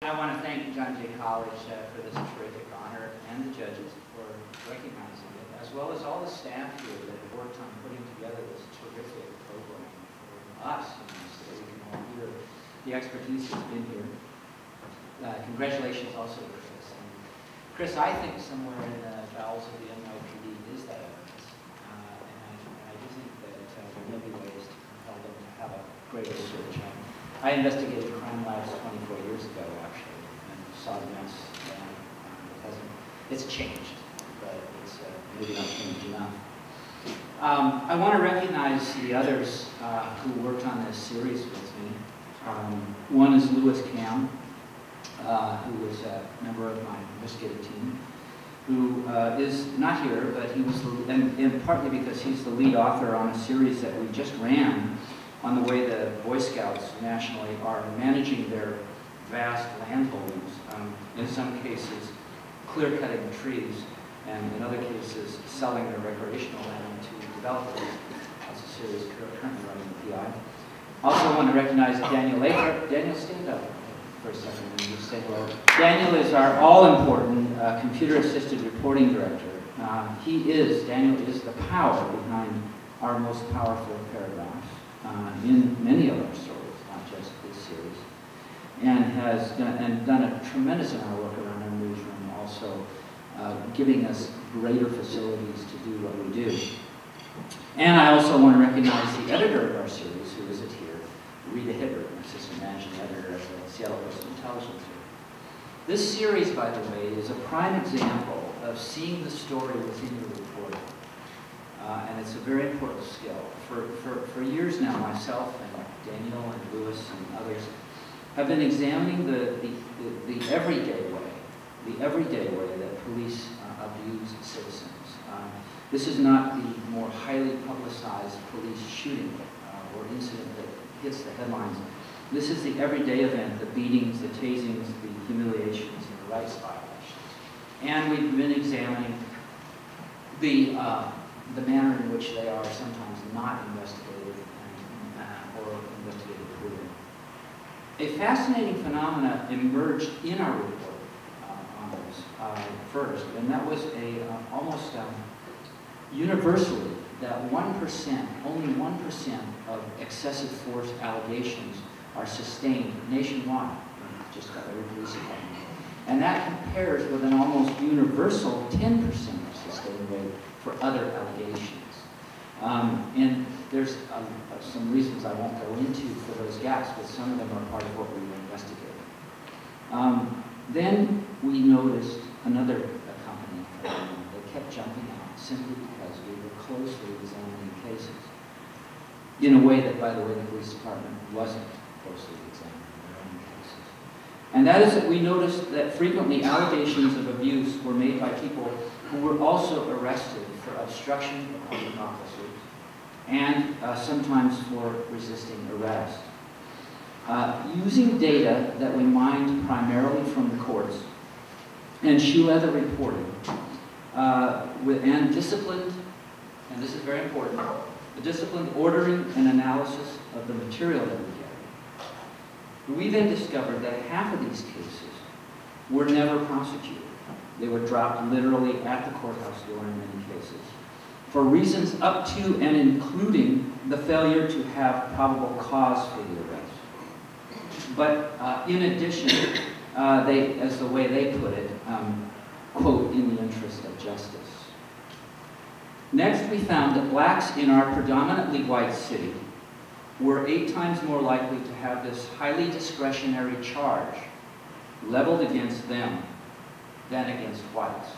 I want to thank John Jay College for this terrific honor and the judges for recognizing it, as well as all the staff here that have worked on putting together this terrific program for us, so that we can all hear the expertise that's been here. Congratulations also to Chris. And Chris, I think somewhere in the bowels of the NYPD is that evidence, and I do think that there may be ways to compel them to have a greater search. I investigated crime labs 24 years ago, actually, and saw the mess. It's changed, but it's maybe not changed enough. I want to recognize the others who worked on this series with me. One is Louis Cam, who was a member of my investigative team, who is not here, but he was, and partly because he's the lead author on a series that we just ran on the way the Boy Scouts nationally are managing their vast land holdings, in some cases clear-cutting trees, and in other cases selling their recreational land to developers. That's a series currently running the PI. Also want to recognize Daniel Laker. Daniel, stand up for a second and just say hello. Daniel is our all-important computer-assisted reporting director. Daniel is the power behind our most powerful paragraphs in many of our stories, not just this series, and has done a tremendous amount of work around our newsroom, also giving us greater facilities to do what we do. And I also want to recognize the editor of our series, who isn't here, Rita Hibbert, assistant managing editor of the Seattle Post Intelligence. This series, by the way, is a prime example of seeing the story within your reporting. And it's a very important skill. For years now, myself and Daniel and Louis and others have been examining the everyday way that police abuse citizens. This is not the more highly publicized police shooting or incident that hits the headlines. This is the everyday event, the beatings, the tasings, the humiliations, and the rights violations. And we've been examining the manner in which they are sometimes not investigated or investigated proven. A fascinating phenomena emerged in our report on this first, and that was almost universally that 1%, only 1% of excessive force allegations are sustained nationwide, just about every police department. And that compares with an almost universal 10% sustained rate for other allegations. And there's some reasons I won't go into for those gaps, but some of them are part of what we were investigating. Then we noticed another accompanying phenomenon. They kept jumping out simply because we were closely examining cases in a way that, by the way, the police department wasn't closely examining their own cases. And that is that we noticed that frequently allegations of abuse were made by people who were also arrested for obstruction of public officers and sometimes for resisting arrest. Using data that we mined primarily from the courts and shoe leather reporting, and disciplined, and this is very important, the disciplined ordering and analysis of the material that we gathered. We then discovered that half of these cases were never prosecuted. They were dropped literally at the courthouse door in many cases, for reasons up to and including the failure to have probable cause for the arrest. But in addition, as the way they put it, quote, in the interest of justice. Next, we found that blacks in our predominantly white city were 8 times more likely to have this highly discretionary charge leveled against them than against whites.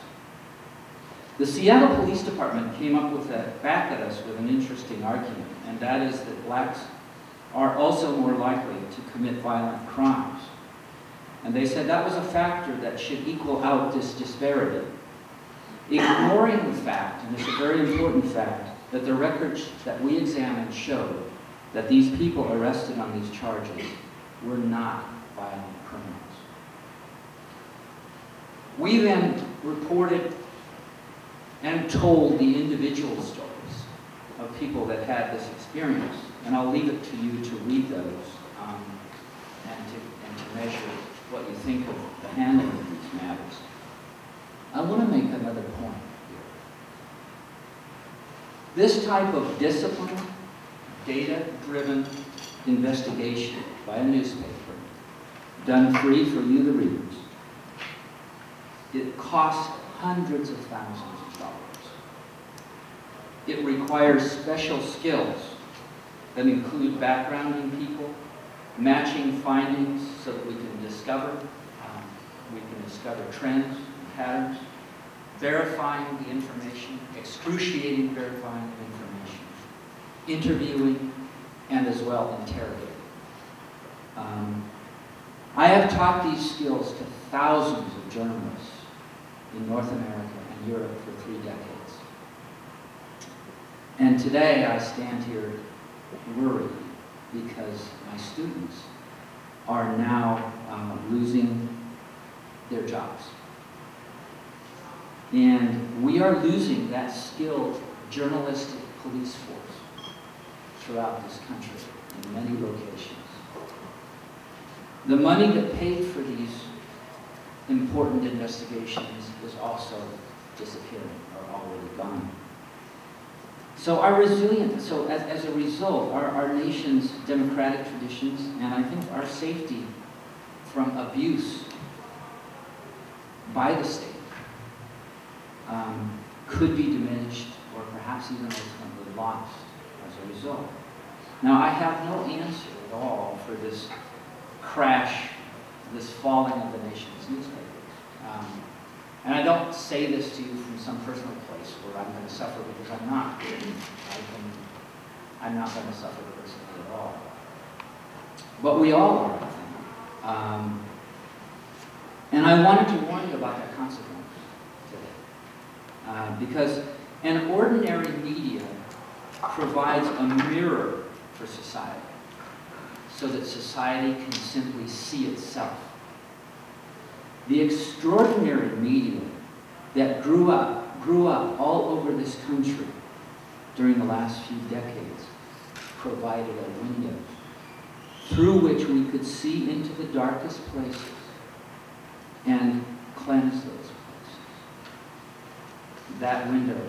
The Seattle Police Department came up with back at us with an interesting argument, and that is that blacks are also more likely to commit violent crimes. And they said that was a factor that should equal out this disparity, ignoring the fact, and it's a very important fact, that the records that we examined showed that these people arrested on these charges were not violent criminals. We then reported and told the individual stories of people that had this experience, and I'll leave it to you to read those and to measure what you think handling these matters. I want to make another point here. This type of disciplined, data-driven investigation by a newspaper, done free for you, the readers, it costs hundreds of thousands of dollars. It requires special skills that include backgrounding people, matching findings so that we can discover trends and patterns, verifying the information, excruciating verifying the information, interviewing, and as well interrogating. I have taught these skills to thousands of journalists in North America and Europe for 3 decades. And today I stand here worried because my students are now losing their jobs. And we are losing that skilled journalistic police force throughout this country in many locations. The money that paid for these important investigations is also disappearing or already gone. So our resilience, as a result, our nation's democratic traditions and I think our safety from abuse by the state could be diminished or perhaps even ultimately lost as a result. Now, I have no answer at all for this crash, this falling of the nation's newspapers. And I don't say this to you from some personal place where I'm going to suffer, because I'm not. I'm not going to suffer personally at all. But we all are, I think. And I wanted to warn you about that consequence today. Because an ordinary media provides a mirror for society, so that society can simply see itself. The extraordinary media that grew up all over this country during the last few decades provided a window through which we could see into the darkest places and cleanse those places. That window